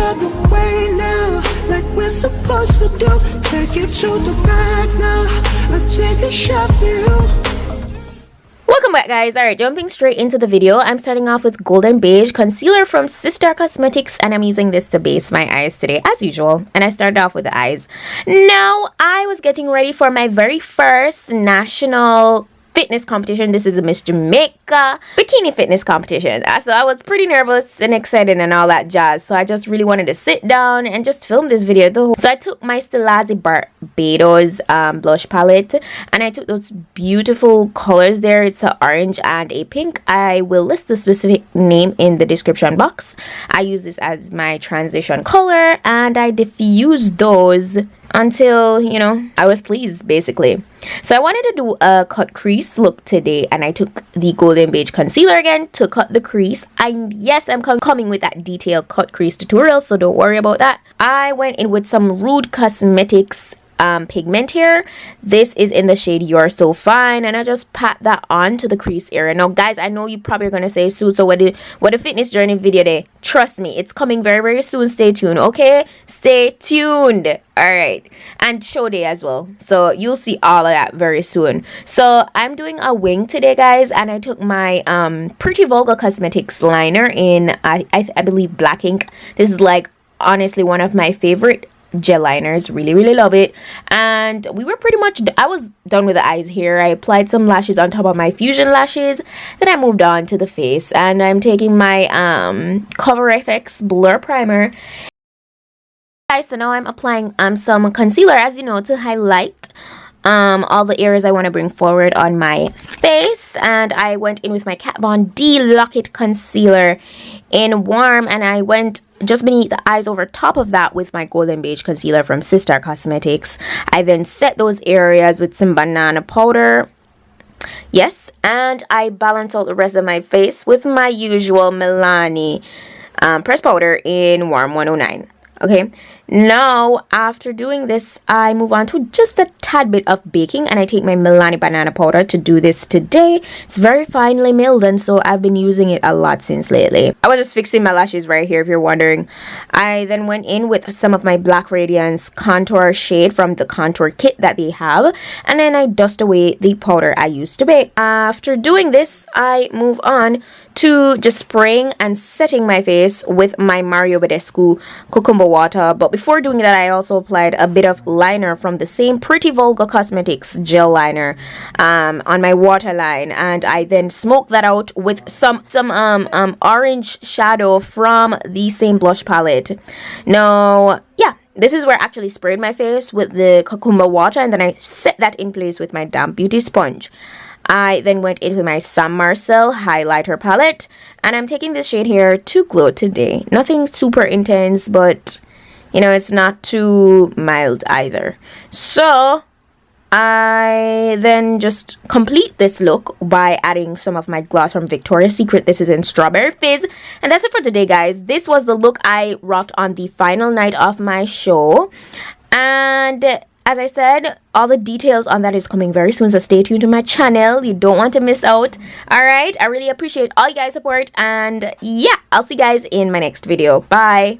another way now, like we're supposed to do. Take it to the back now, I'll take a shot for you. Welcome back, guys. Alright, jumping straight into the video. I'm starting off with Golden Beige Concealer from Sistar Cosmetics, and I'm using this to base my eyes today, as usual. And I started off with the eyes. Now, I was getting ready for my very first national fitness competition. This is a Miss Jamaica bikini fitness competition. So I was pretty nervous and excited and all that jazz. So I just really wanted to sit down and just film this video. So I took my Stilazzi Barbados blush palette, and I took those beautiful colors there. It's an orange and a pink. I will list the specific name in the description box. I use this as my transition color, and I diffused those until, you know, I was pleased, basically. So I wanted to do a cut crease look today, and I took the Golden Beige concealer again to cut the crease. And yes, I'm coming with that detailed cut crease tutorial, so don't worry about that. I went in with some Rude Cosmetics pigment here. This is in the shade You're So Fine, and I just pat that on to the crease area. Now guys, I know you probably are gonna say, Sue, so what a fitness journey video day. Trust me, it's coming very, very soon. Stay tuned, okay? Stay tuned. All right, and show day as well, so you'll see all of that very soon. So I'm doing a wing today, guys, and I took my Pretty Vulgar Cosmetics liner in I believe black ink. This is like honestly one of my favorite gel liners. Really love it. And we were pretty much, I was done with the eyes here. I applied some lashes on top of my fusion lashes, then I moved on to the face, and I'm taking my Cover FX blur primer. Guys, so now I'm applying some concealer, as you know, to highlight all the areas I want to bring forward on my face. And I went in with my Kat Von D Lock-It concealer in warm, and I went just beneath the eyes over top of that with my Golden Beige concealer from Sistar Cosmetics. I then set those areas with some banana powder. Yes, and I balance out the rest of my face with my usual Milani pressed powder in warm 109. Okay, now after doing this, I move on to just a tad bit of baking, and I take my Milani banana powder to do this today. It's very finely milled, and so I've been using it a lot since lately. I was just fixing my lashes right here, if you're wondering. I then went in with some of my Black Radiance contour shade from the contour kit that they have, and then I dust away the powder I used to bake. After doing this, I move on to just spraying and setting my face with my Badescu cucumber water. But before doing that, I also applied a bit of liner from the same Pretty Vulgar Cosmetics gel liner on my waterline, and I then smoked that out with some orange shadow from the same blush palette. Now, yeah, this is where I actually sprayed my face with the cucumber water, and then I set that in place with my damp beauty sponge. I then went in with my Marcel highlighter palette, and I'm taking this shade here to glow today. Nothing super intense, but you know, it's not too mild either. So I then just complete this look by adding some of my gloss from Victoria's Secret. This is in Strawberry Fizz. And that's it for today, guys. This was the look I rocked on the final night of my show. And as I said, all the details on that is coming very soon, so stay tuned to my channel. You don't want to miss out. All right, I really appreciate all you guys' support, and yeah, I'll see you guys in my next video. Bye.